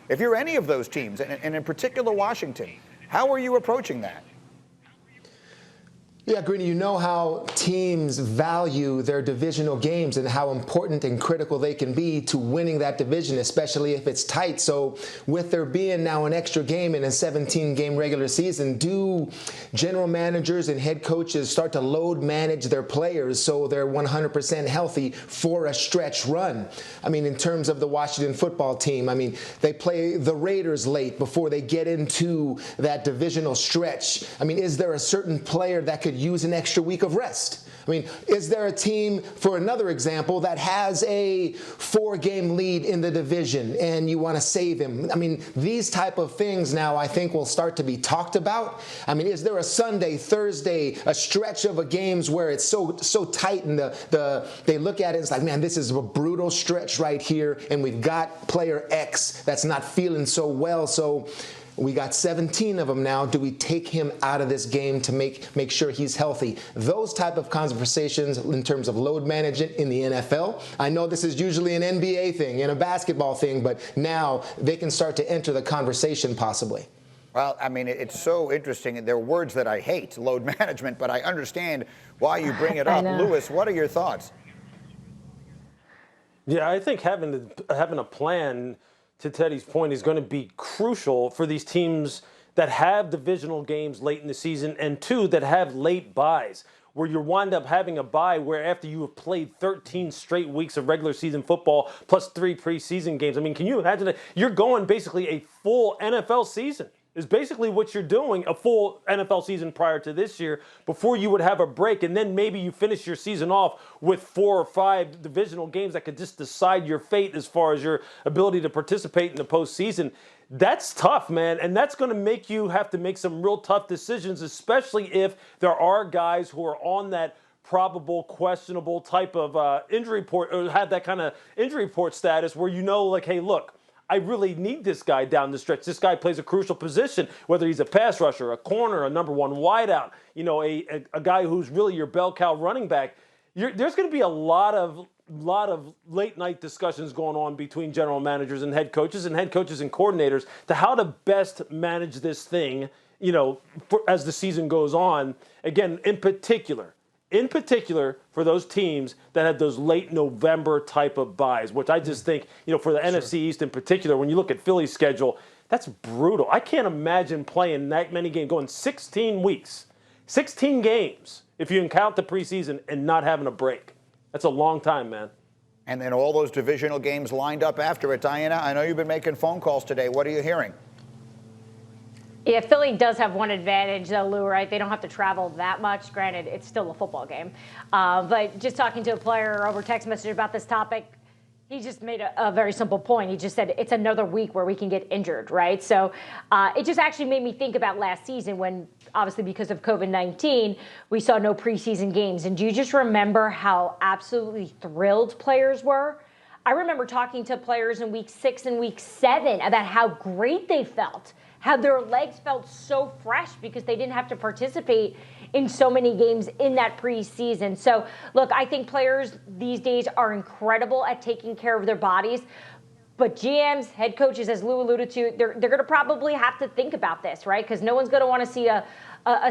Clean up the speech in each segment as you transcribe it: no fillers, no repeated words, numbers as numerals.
If you're any of those teams, and in particular Washington, how are you approaching that? Yeah, Greeny, you know how teams value their divisional games and how important and critical they can be to winning that division, especially if it's tight. So with there being now an extra game in a 17-game regular season, do general managers and head coaches start to load manage their players so they're 100% healthy for a stretch run? I mean, in terms of the Washington football team, I mean, they play the Raiders late before they get into that divisional stretch. I mean, is there a certain player that could use an extra week of rest? I mean, is there a team, for another example, that has a 4-game lead in the division and you want to save him? I mean, these type of things now I think will start to be talked about. I mean, is there a Sunday, Thursday, a stretch of a games where it's so tight and they look at it and it's like, man, this is a brutal stretch right here and we've got player X that's not feeling so well, so we got 17 of them now. Do we take him out of this game to make sure he's healthy? Those type of conversations in terms of load management in the NFL. I know this is usually an NBA thing and a basketball thing, but now they can start to enter the conversation possibly. Well, I mean, it's so interesting. There are words that I hate, load management, but I understand why you bring it up. Lewis, what are your thoughts? Yeah, I think having a plan, to Tedy's point, is going to be crucial for these teams that have divisional games late in the season and two that have late buys, where you wind up having a bye where after you have played 13 straight weeks of regular season football plus 3 preseason games. I mean, can you imagine that? You're going basically a full NFL season is basically what you're doing, a full NFL season prior to this year before you would have a break. And then maybe you finish your season off with 4 or 5 divisional games that could just decide your fate as far as your ability to participate in the postseason. That's tough, man. And that's going to make you have to make some real tough decisions, especially if there are guys who are on that probable, questionable type of injury report or have that kind of injury report status where you know, like, hey, look, I really need this guy down the stretch. This guy plays a crucial position, whether he's a pass rusher, a corner, a number 1 wideout, you know, a guy who's really your bell cow running back. There's going to be a lot of late night discussions going on between general managers and head coaches and coordinators to how to best manage this thing, you know, as the season goes on. Again, in particular for those teams that had those late November type of buys, which I just think, you know, for the NFC East in particular, when you look at Philly's schedule, that's brutal. I can't imagine playing that many games, going 16 weeks, 16 games, if you can count the preseason and not having a break. That's a long time, man. And then all those divisional games lined up after it. Diana, I know you've been making phone calls today. What are you hearing? Yeah, Philly does have one advantage, though, Lou, right? They don't have to travel that much. Granted, it's still a football game. But just talking to a player over text message about this topic, he just made a very simple point. He just said it's another week where we can get injured, right? So it just actually made me think about last season when, obviously because of COVID-19, we saw no preseason games. And do you just remember how absolutely thrilled players were? I remember talking to players in week 6 and week 7 about how great they felt, how their legs felt so fresh because they didn't have to participate in so many games in that preseason. So, look, I think players these days are incredible at taking care of their bodies. But GMs, head coaches, as Lou alluded to, they're going to probably have to think about this, right? Because no one's going to want to see a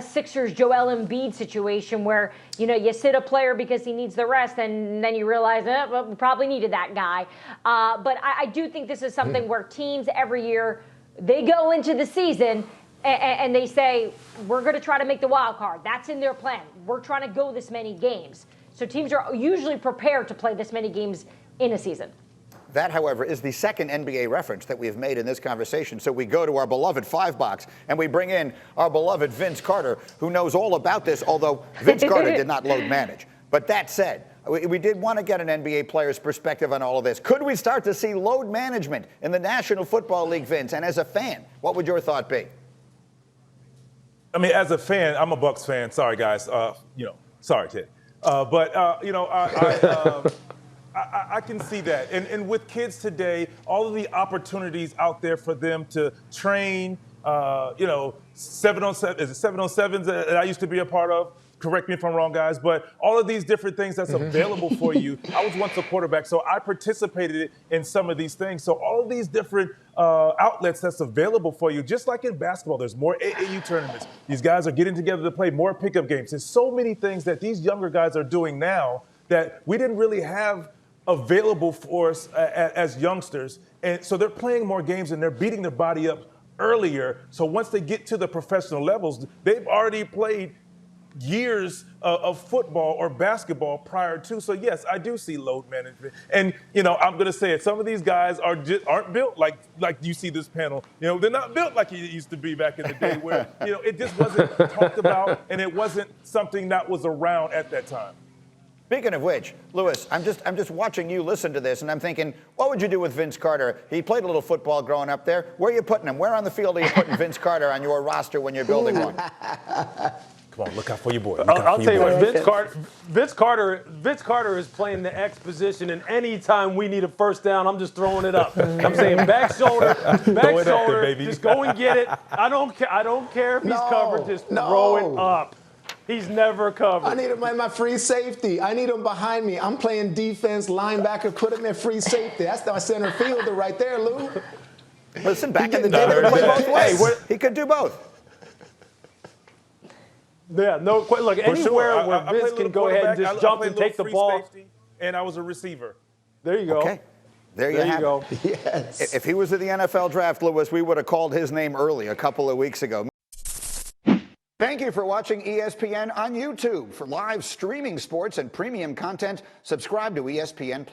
Sixers Joel Embiid situation where, you know, you sit a player because he needs the rest and then you realize, well, we probably needed that guy. But I do think this is something where teams every year, they go into the season and they say, we're going to try to make the wild card. That's in their plan. We're trying to go this many games. So teams are usually prepared to play this many games in a season. That, however, is the second NBA reference that we have made in this conversation. So we go to our beloved 5-box and we bring in our beloved Vince Carter, who knows all about this, although Vince Carter did not load manage. But that said, we did want to get an NBA player's perspective on all of this. Could we start to see load management in the National Football League, Vince? And as a fan, what would your thought be? I mean, as a fan, I'm a Bucks fan. Sorry, guys. Sorry, kid. I can see that. And with kids today, all of the opportunities out there for them to train, 7-on-7, is it 7-on-7s that I used to be a part of? correct me if I'm wrong, guys, but all of these different things that's available for you. I was once a quarterback, so I participated in some of these things. So all of these different outlets that's available for you, just like in basketball, there's more AAU tournaments. These guys are getting together to play more pickup games. There's so many things that these younger guys are doing now that we didn't really have available for us as youngsters. And so they're playing more games and they're beating their body up earlier. So once they get to the professional levels, they've already played years of football or basketball prior to. So yes, I do see load management. And I'm going to say it. Some of these guys aren't built like you see this panel. They're not built like it used to be back in the day where it just wasn't talked about and it wasn't something that was around at that time. Speaking of which, Lewis, I'm just watching you listen to this, and I'm thinking, what would you do with Vince Carter? He played a little football growing up there. Where are you putting him? Where on the field are you putting Vince Carter on your roster when you're building one? Come on, look out for your boy. I'll tell you what, Vince Carter is playing the X position, and anytime we need a first down, I'm just throwing it up. I'm saying back shoulder, baby. just go and get it. I don't care if he's covered, just throw it up. He's never covered. I need him in my free safety. I need him behind me. I'm playing defense, linebacker, put him in free safety. That's my center fielder right there, Lou. Listen, back in the day, they would play both ways. He could do both. Yeah, look, anywhere where Vince can go ahead and just jump and take the ball. And I was a receiver. There you go. Okay. There you go. Yes. If he was at the NFL draft, Lewis, we would have called his name early a couple of weeks ago. Thank you for watching ESPN on YouTube. For live streaming sports and premium content, subscribe to ESPN+.